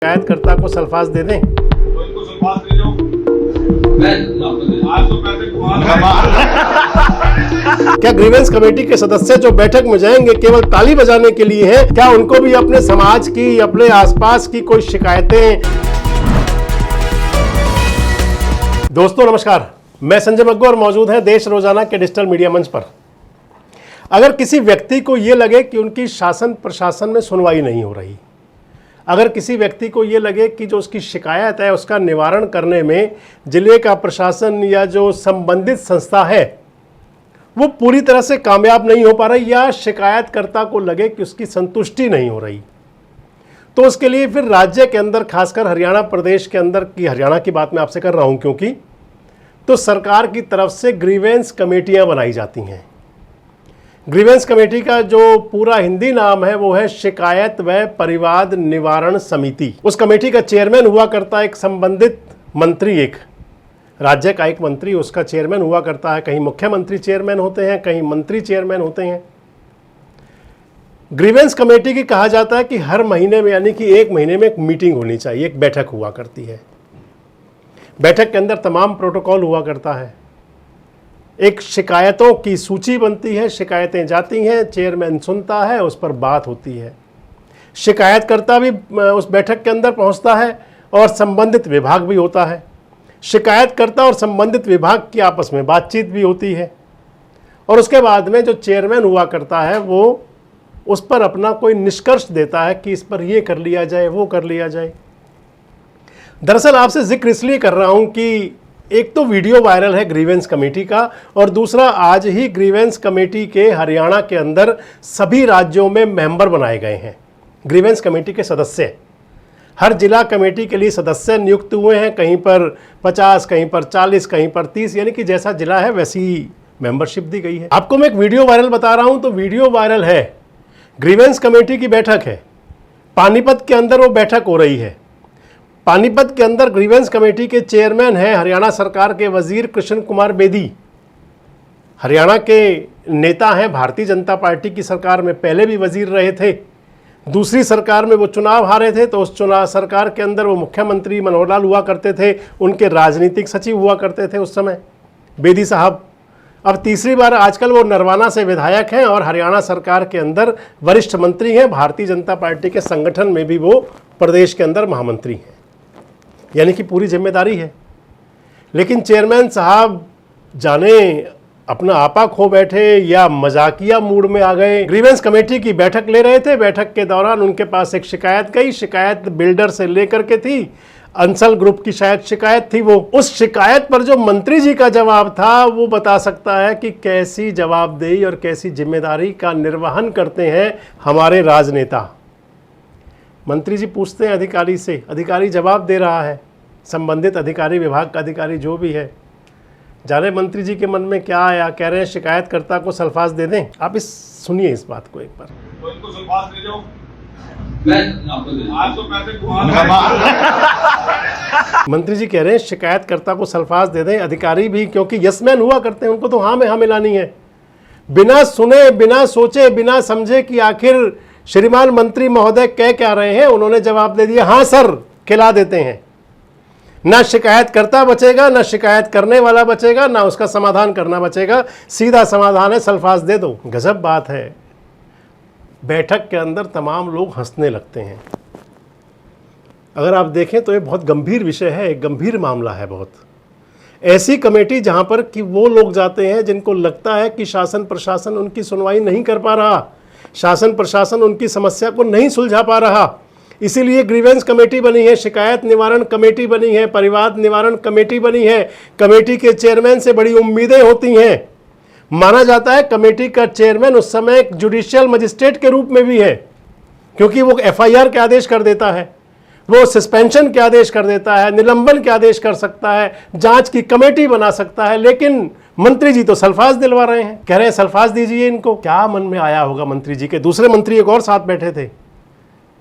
शिकायतकर्ता को सल्फास दे दें। क्या ग्रीवेंस कमेटी के सदस्य जो बैठक में जाएंगे केवल ताली बजाने के लिए हैं? क्या उनको भी अपने समाज की, अपने आसपास की कोई शिकायतें? दोस्तों नमस्कार, मैं संजय मग्गू और मौजूद है देश रोजाना के डिजिटल मीडिया मंच पर। अगर किसी व्यक्ति को यह लगे कि उनकी शासन प्रशासन में सुनवाई नहीं हो रही, अगर किसी व्यक्ति को ये लगे कि जो उसकी शिकायत है उसका निवारण करने में जिले का प्रशासन या जो संबंधित संस्था है वो पूरी तरह से कामयाब नहीं हो पा रही, या शिकायतकर्ता को लगे कि उसकी संतुष्टि नहीं हो रही, तो उसके लिए फिर राज्य के अंदर, खासकर हरियाणा प्रदेश के अंदर की, हरियाणा की बात मैं आपसे कर रहा हूँ क्योंकि, तो सरकार की तरफ से ग्रीवेंस कमेटियाँ बनाई जाती हैं। ग्रीवेंस कमेटी का जो पूरा हिंदी नाम है वो है शिकायत व परिवाद निवारण समिति। उस कमेटी का चेयरमैन हुआ करता है एक संबंधित मंत्री, एक राज्य का एक मंत्री उसका चेयरमैन हुआ करता है। कहीं मुख्यमंत्री चेयरमैन होते हैं, कहीं मंत्री चेयरमैन होते हैं। ग्रीवेंस कमेटी की कहा जाता है कि हर महीने में, यानी कि एक महीने में एक मीटिंग होनी चाहिए, एक बैठक हुआ करती है। बैठक के अंदर तमाम प्रोटोकॉल हुआ करता है, एक शिकायतों की सूची बनती है, शिकायतें जाती हैं, चेयरमैन सुनता है, उस पर बात होती है। शिकायतकर्ता भी उस बैठक के अंदर पहुंचता है और संबंधित विभाग भी होता है। शिकायतकर्ता और संबंधित विभाग की आपस में बातचीत भी होती है और उसके बाद में जो चेयरमैन हुआ करता है वो उस पर अपना कोई निष्कर्ष देता है कि इस पर ये कर लिया जाए, वो कर लिया जाए। दरअसल आपसे जिक्र इसलिए कर रहा हूँ कि एक तो वीडियो वायरल है ग्रीवेंस कमेटी का, और दूसरा आज ही ग्रीवेंस कमेटी के हरियाणा के अंदर सभी राज्यों में मेंबर बनाए गए हैं। ग्रीवेंस कमेटी के सदस्य हर जिला कमेटी के लिए सदस्य नियुक्त हुए हैं, कहीं पर 50, कहीं पर 40, कहीं पर 30, यानी कि जैसा जिला है वैसी ही मेंबरशिप दी गई है। आपको मैं एक वीडियो वायरल बता रहा हूं, तो वीडियो वायरल है, ग्रीवेंस कमेटी की बैठक है, पानीपत के अंदर वो बैठक हो रही है। पानीपत के अंदर ग्रीवेंस कमेटी के चेयरमैन हैं हरियाणा सरकार के वजीर कृष्ण कुमार बेदी। हरियाणा के नेता हैं, भारतीय जनता पार्टी की सरकार में पहले भी वजीर रहे थे, दूसरी सरकार में वो चुनाव हारे थे, तो उस चुनाव सरकार के अंदर वो मुख्यमंत्री मनोहर लाल हुआ करते थे, उनके राजनीतिक सचिव हुआ करते थे उस समय बेदी साहब। अब तीसरी बार आजकल वो नरवाना से विधायक हैं और हरियाणा सरकार के अंदर वरिष्ठ मंत्री हैं। भारतीय जनता पार्टी के संगठन में भी वो प्रदेश के अंदर महामंत्री हैं, यानी कि पूरी जिम्मेदारी है। लेकिन चेयरमैन साहब जाने अपना आपा खो बैठे या मजाकिया मूड में आ गए। ग्रीवेंस कमेटी की बैठक ले रहे थे, बैठक के दौरान उनके पास एक शिकायत गई। शिकायत बिल्डर से लेकर के थी, अंसल ग्रुप की शायद शिकायत थी। वो उस शिकायत पर जो मंत्री जी का जवाब था वो बता सकता है कि कैसी जवाबदेही और कैसी जिम्मेदारी का निर्वहन करते हैं हमारे राजनेता। मंत्री जी पूछते हैं अधिकारी से, अधिकारी जवाब दे रहा है, संबंधित अधिकारी, विभाग का अधिकारी जो भी है, जाने मंत्री जी के मन में क्या आया, कह रहे हैं शिकायतकर्ता को सल्फास दे दें। आप सुनिए इस बात को एक बार। तो इनको सल्फास दे दो। आज तो पैसे मंत्री जी कह रहे हैं शिकायतकर्ता को सल्फास दे दें। अधिकारी भी, क्योंकि यसमैन हुआ करते हैं, उनको तो हाँ में हाँ मिलानी है, बिना सुने, बिना सोचे, बिना समझे कि आखिर श्रीमान मंत्री महोदय कह क्या रहे हैं, उन्होंने जवाब दे दिया हाँ सर, खिला देते हैं। ना शिकायतकर्ता बचेगा, ना शिकायत करने वाला बचेगा, ना उसका समाधान करना बचेगा। सीधा समाधान है सल्फास दे दो। गजब बात है। बैठक के अंदर तमाम लोग हंसने लगते हैं। अगर आप देखें तो ये बहुत गंभीर विषय है, एक गंभीर मामला है बहुत। ऐसी कमेटी जहां पर कि वो लोग जाते हैं जिनको लगता है कि शासन प्रशासन उनकी सुनवाई नहीं कर पा रहा, शासन प्रशासन उनकी समस्या को नहीं सुलझा पा रहा, इसीलिए ग्रीवेंस कमेटी बनी है, शिकायत निवारण कमेटी बनी है, परिवाद निवारण कमेटी बनी है। कमेटी के चेयरमैन से बड़ी उम्मीदें होती हैं। माना जाता है कमेटी का चेयरमैन उस समय एक जुडिशियल मजिस्ट्रेट के रूप में भी है, क्योंकि वो एफआईआर के आदेश कर देता है, वो सस्पेंशन के आदेश कर देता है, निलंबन के आदेश कर सकता है, जांच की कमेटी बना सकता है। लेकिन मंत्री जी तो सल्फास दिलवा रहे हैं, कह रहे हैं सल्फास दीजिए इनको। क्या मन में आया होगा मंत्री जी के? दूसरे मंत्री एक और साथ बैठे थे,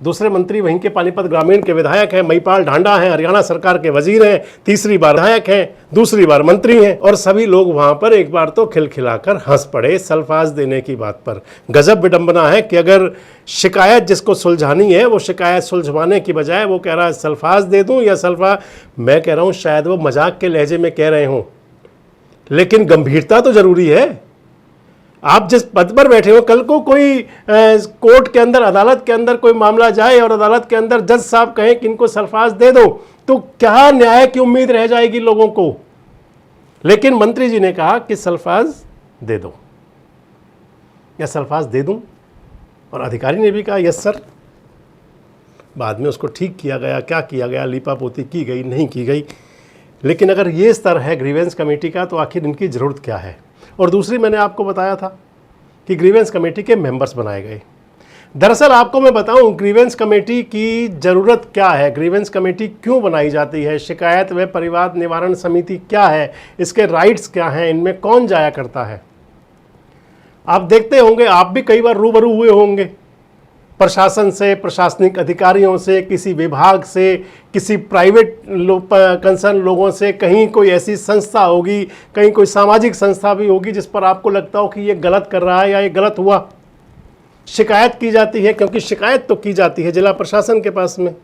दूसरे मंत्री वहीं के पानीपत ग्रामीण के विधायक हैं, महिपाल ढांडा हैं, हरियाणा सरकार के वजीर हैं, तीसरी बार विधायक हैं, दूसरी बार मंत्री हैं, और सभी लोग वहां पर एक बार तो खिलखिलाकर हंस पड़े सल्फाज देने की बात पर। गजब विडंबना है कि अगर शिकायत जिसको सुलझानी है वो शिकायत सुलझवाने की बजाय वो कह रहा है सल्फाज दे दूं या सल्फा। मैं कह रहा हूं शायद वो मजाक के लहजे में कह रहे हों, लेकिन गंभीरता तो जरूरी है। आप जिस पद पर बैठे हो, कल को कोई कोर्ट के अंदर, अदालत के अंदर कोई मामला जाए और अदालत के अंदर जज साहब कहें कि इनको सल्फाज दे दो, तो क्या न्याय की उम्मीद रह जाएगी लोगों को। लेकिन मंत्री जी ने कहा कि सल्फाज दे दो या सल्फाज दे दूं, और अधिकारी ने भी कहा यस सर। बाद में उसको ठीक किया गया, क्या किया गया, लीपापोती की गई, नहीं की गई। लेकिन अगर ये स्तर है ग्रीवेंस कमेटी का, तो आखिर इनकी ज़रूरत क्या है। और दूसरी, मैंने आपको बताया था कि ग्रीवेंस कमेटी के मेंबर्स बनाए गए। दरअसल आपको मैं बताऊं ग्रीवेंस कमेटी की ज़रूरत क्या है, ग्रीवेंस कमेटी क्यों बनाई जाती है, शिकायत व परिवाद निवारण समिति क्या है, इसके राइट्स क्या हैं, इनमें कौन जाया करता है। आप देखते होंगे, आप भी कई बार रूबरू हुए होंगे प्रशासन से, प्रशासनिक अधिकारियों से, किसी विभाग से, किसी प्राइवेट कंसर्न लोगों से। कहीं कोई ऐसी संस्था होगी, कहीं कोई सामाजिक संस्था भी होगी जिस पर आपको लगता हो कि ये गलत कर रहा है या ये गलत हुआ। शिकायत की जाती है, क्योंकि शिकायत तो की जाती है जिला प्रशासन के पास में।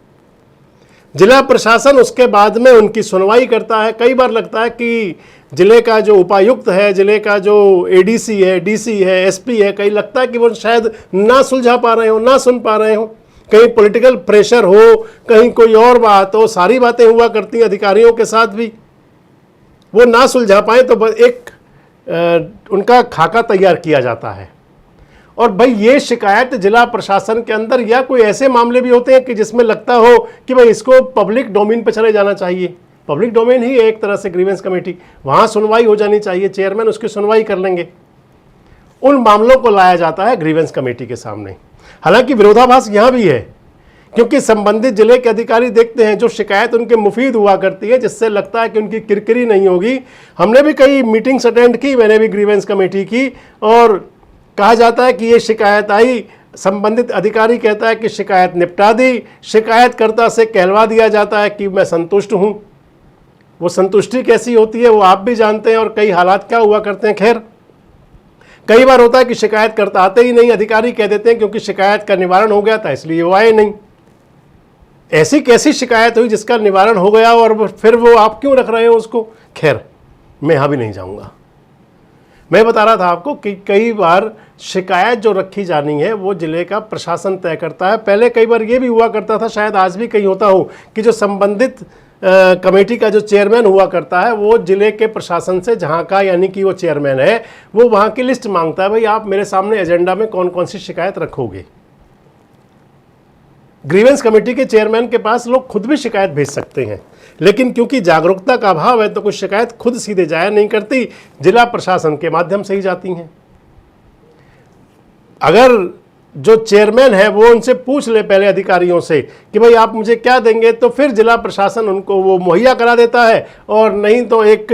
जिला प्रशासन उसके बाद में उनकी सुनवाई करता है। कई बार लगता है कि जिले का जो उपायुक्त है, जिले का जो एडीसी है, डीसी है, एसपी है, कहीं लगता है कि वो शायद ना सुलझा पा रहे हो, ना सुन पा रहे हो, कहीं पॉलिटिकल प्रेशर हो, कहीं कोई और बात हो। सारी बातें हुआ करती हैं अधिकारियों के साथ भी, वो ना सुलझा पाए तो एक उनका खाका तैयार किया जाता है। और भाई ये शिकायत जिला प्रशासन के अंदर, या कोई ऐसे मामले भी होते हैं कि जिसमें लगता हो कि भाई इसको पब्लिक डोमेन पे चले जाना चाहिए। पब्लिक डोमेन ही है एक तरह से ग्रीवेंस कमेटी, वहाँ सुनवाई हो जानी चाहिए, चेयरमैन उसकी सुनवाई कर लेंगे। उन मामलों को लाया जाता है ग्रीवेंस कमेटी के सामने। हालांकि विरोधाभास यहाँ भी है, क्योंकि संबंधित जिले के अधिकारी देखते हैं जो शिकायत उनके मुफीद हुआ करती है, जिससे लगता है कि उनकी किरकिरी नहीं होगी। हमने भी कई मीटिंग्स अटेंड की, मैंने भी ग्रीवेंस कमेटी की, और कहा जाता है कि ये शिकायत आई, संबंधित अधिकारी कहता है कि शिकायत निपटा दी, शिकायतकर्ता से कहलवा दिया जाता है कि मैं संतुष्ट हूं। वो संतुष्टि कैसी होती है वो आप भी जानते हैं, और कई हालात क्या हुआ करते हैं। खैर, कई बार होता है कि शिकायतकर्ता आते ही नहीं, अधिकारी कह देते हैं क्योंकि शिकायत का निवारण हो गया था इसलिए वो आए नहीं। ऐसी कैसी शिकायत हुई जिसका निवारण हो गया और फिर वो आप क्यों रख रहे हो उसको। खैर, मैं यहां भी नहीं जाऊंगा। मैं बता रहा था आपको कि कई बार शिकायत जो रखी जानी है वो जिले का प्रशासन तय करता है। पहले कई बार ये भी हुआ करता था, शायद आज भी कहीं होता हो, कि जो संबंधित कमेटी का जो चेयरमैन हुआ करता है वो जिले के प्रशासन से, जहाँ का यानी कि वो चेयरमैन है, वो वहाँ की लिस्ट मांगता है, भाई आप मेरे सामने एजेंडा में कौन कौन सी शिकायत रखोगे। ग्रीवेंस कमेटी के चेयरमैन के पास लोग खुद भी शिकायत भेज सकते हैं, लेकिन क्योंकि जागरूकता का अभाव है तो कुछ शिकायत खुद सीधे जाया नहीं करती, जिला प्रशासन के माध्यम से ही जाती हैं। अगर जो चेयरमैन है वो उनसे पूछ ले पहले अधिकारियों से कि भाई आप मुझे क्या देंगे, तो फिर जिला प्रशासन उनको वो मुहैया करा देता है। और नहीं तो एक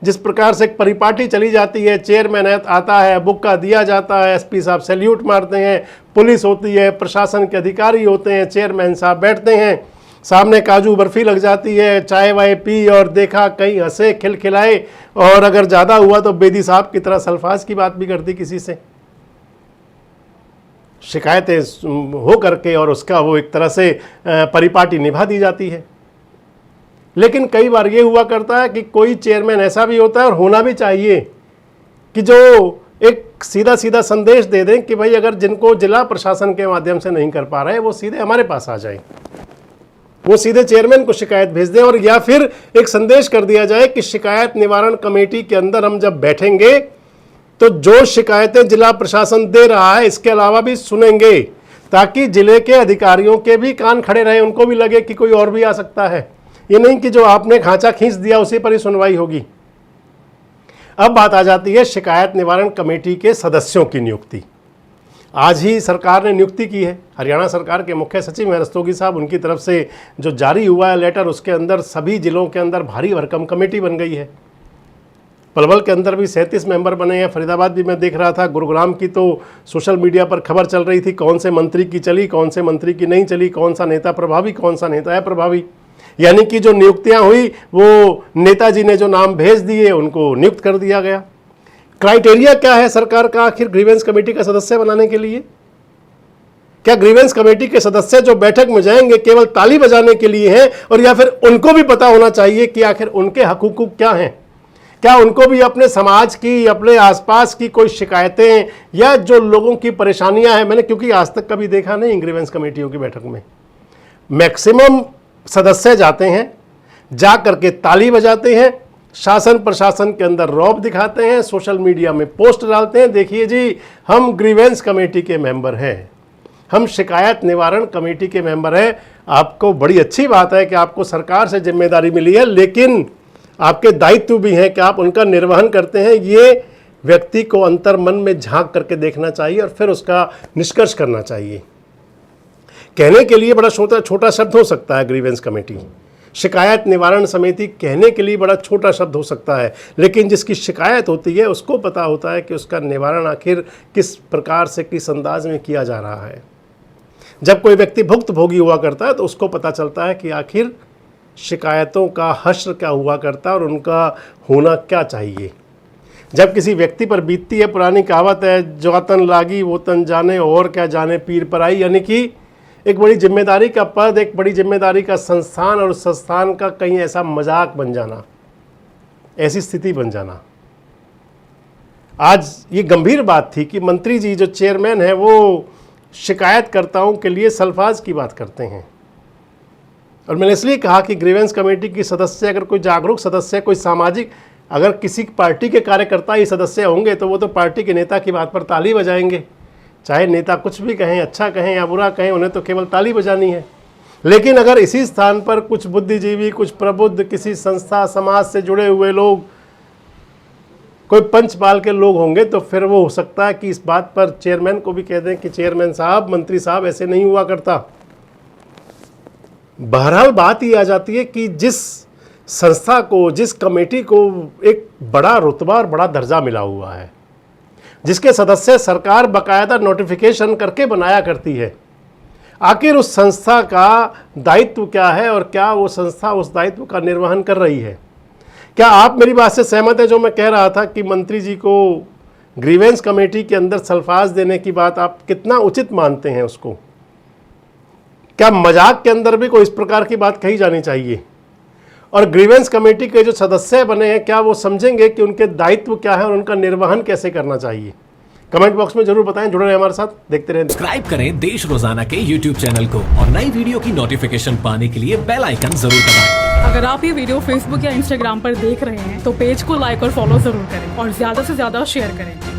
जिस प्रकार से एक परिपाटी चली जाती है, चेयरमैन आता है, बुक्का दिया जाता है, एसपी साहब सैल्यूट मारते हैं, पुलिस होती है, प्रशासन के अधिकारी होते हैं, चेयरमैन साहब बैठते हैं, सामने काजू बर्फी लग जाती है, चाय वाय पी और देखा, कहीं हंसे खिलखिलाए, और अगर ज़्यादा हुआ तो बेदी साहब की तरह सल्फाज की बात भी कर दी किसी से। शिकायतें हो करके और उसका वो एक तरह से परिपाटी निभा दी जाती है। लेकिन कई बार ये हुआ करता है कि कोई चेयरमैन ऐसा भी होता है, और होना भी चाहिए, कि जो एक सीधा सीधा संदेश दे दें कि भाई अगर जिनको जिला प्रशासन के माध्यम से नहीं कर पा रहे वो सीधे हमारे पास आ जाए, वो सीधे चेयरमैन को शिकायत भेज दें। और या फिर एक संदेश कर दिया जाए कि शिकायत निवारण कमेटी के अंदर हम जब बैठेंगे तो जो शिकायतें जिला प्रशासन दे रहा है इसके अलावा भी सुनेंगे, ताकि जिले के अधिकारियों के भी कान खड़े रहे, उनको भी लगे कि कोई और भी आ सकता है। ये नहीं कि जो आपने खांचा खींच दिया उसी पर ही सुनवाई होगी। अब बात आ जाती है शिकायत निवारण कमेटी के सदस्यों की नियुक्ति। आज ही सरकार ने नियुक्ति की है, हरियाणा सरकार के मुख्य सचिव हैं रस्तोगी साहब, उनकी तरफ से जो जारी हुआ है लेटर, उसके अंदर सभी जिलों के अंदर भारी भरकम कमेटी बन गई है। पलवल के अंदर भी 37 मेंबर बने हैं, फरीदाबाद भी मैं देख रहा था, गुरुग्राम की तो सोशल मीडिया पर खबर चल रही थी कौन से मंत्री की चली, कौन से मंत्री की नहीं चली, कौन सा नेता प्रभावी, कौन सा नेता है प्रभावी। यानी कि जो नियुक्तियां हुई वो नेताजी ने जो नाम भेज दिए उनको नियुक्त कर दिया गया। क्राइटेरिया क्या है सरकार का आखिर ग्रीवेंस कमेटी का सदस्य बनाने के लिए? क्या ग्रीवेंस कमेटी के सदस्य जो बैठक में जाएंगे केवल ताली बजाने के लिए हैं, और या फिर उनको भी पता होना चाहिए कि आखिर उनके हकूक क्या हैं? क्या उनको भी अपने समाज की, अपने आसपास की कोई शिकायतें या जो लोगों की परेशानियां हैं, मैंने क्योंकि आज तक कभी देखा नहीं ग्रीवेंस कमेटियों की बैठक में, मैक्सिमम सदस्य जाते हैं, जा करके ताली बजाते हैं, शासन प्रशासन के अंदर रौब दिखाते हैं, सोशल मीडिया में पोस्ट डालते हैं, देखिए जी हम ग्रीवेंस कमेटी के मेंबर हैं, हम शिकायत निवारण कमेटी के मेंबर हैं। आपको बड़ी अच्छी बात है कि आपको सरकार से जिम्मेदारी मिली है, लेकिन आपके दायित्व भी हैं कि आप उनका निर्वहन करते हैं। ये व्यक्ति को अंतर मन में झांक करके देखना चाहिए और फिर उसका निष्कर्ष करना चाहिए। कहने के लिए बड़ा छोटा शब्द हो सकता है ग्रीवेंस कमेटी, शिकायत निवारण समिति कहने के लिए बड़ा छोटा शब्द हो सकता है, लेकिन जिसकी शिकायत होती है उसको पता होता है कि उसका निवारण आखिर किस प्रकार से, किस अंदाज में किया जा रहा है। जब कोई व्यक्ति भुक्तभोगी हुआ करता है तो उसको पता चलता है कि आखिर शिकायतों का हश्र क्या हुआ करता है और उनका होना क्या चाहिए। जब किसी व्यक्ति पर बीतती है, पुरानी कहावत है, जो तन लागी वो तन जाने और क्या जाने पीर पर आई, यानी कि एक बड़ी जिम्मेदारी का पद, एक बड़ी जिम्मेदारी का संस्थान और उस संस्थान का कहीं ऐसा मजाक बन जाना, ऐसी स्थिति बन जाना। आज ये गंभीर बात थी कि मंत्री जी जो चेयरमैन है वो शिकायतकर्ताओं के लिए सल्फाज की बात करते हैं। और मैंने इसलिए कहा कि ग्रीवेंस कमेटी की सदस्य अगर कोई जागरूक सदस्य, कोई सामाजिक, अगर किसी पार्टी के कार्यकर्ता ही सदस्य होंगे तो वो तो पार्टी के नेता की बात पर ताली बजाएंगे, चाहे नेता कुछ भी कहें, अच्छा कहें या बुरा कहें, उन्हें तो केवल ताली बजानी है। लेकिन अगर इसी स्थान पर कुछ बुद्धिजीवी, कुछ प्रबुद्ध, किसी संस्था समाज से जुड़े हुए लोग, कोई पंचपाल के लोग होंगे तो फिर वो हो सकता है कि इस बात पर चेयरमैन को भी कह दें कि चेयरमैन साहब, मंत्री साहब, ऐसे नहीं हुआ करता। बहरहाल बात ये आ जाती है कि जिस संस्था को, जिस कमेटी को एक बड़ा रुतबा और बड़ा दर्जा मिला हुआ है, जिसके सदस्य सरकार बाकायदा नोटिफिकेशन करके बनाया करती है, आखिर उस संस्था का दायित्व क्या है और क्या वो संस्था उस दायित्व का निर्वहन कर रही है? क्या आप मेरी बात से सहमत है जो मैं कह रहा था कि मंत्री जी को ग्रीवेंस कमेटी के अंदर सल्फाज देने की बात आप कितना उचित मानते हैं उसको? क्या मजाक के अंदर भी कोई इस प्रकार की बात कही जानी चाहिए? और ग्रीवेंस कमेटी के जो सदस्य बने हैं क्या वो समझेंगे कि उनके दायित्व क्या है और उनका निर्वहन कैसे करना चाहिए? कमेंट बॉक्स में जरूर बताएं। जुड़े रहें हमारे साथ, देखते रहें। सब्सक्राइब करें देश रोजाना के YouTube चैनल को और नई वीडियो की नोटिफिकेशन पाने के लिए बेल आइकन जरूर दबाएं। अगर आप ये वीडियो Facebook या Instagram पर देख रहे हैं तो पेज को लाइक और फॉलो जरूर करें और ज्यादा से ज्यादा शेयर करें।